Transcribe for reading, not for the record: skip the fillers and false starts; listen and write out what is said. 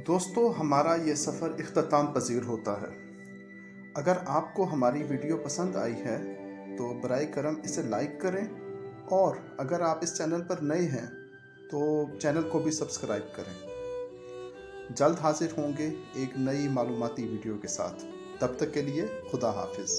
दोस्तों, हमारा ये सफ़र इख्तिताम पज़ीर होता है। अगर आपको हमारी वीडियो पसंद आई है तो बराए करम इसे लाइक करें, और अगर आप इस चैनल पर नए हैं तो चैनल को भी सब्सक्राइब करें। जल्द हाजिर होंगे एक नई मालूमाती वीडियो के साथ। तब तक के लिए खुदा हाफिज़।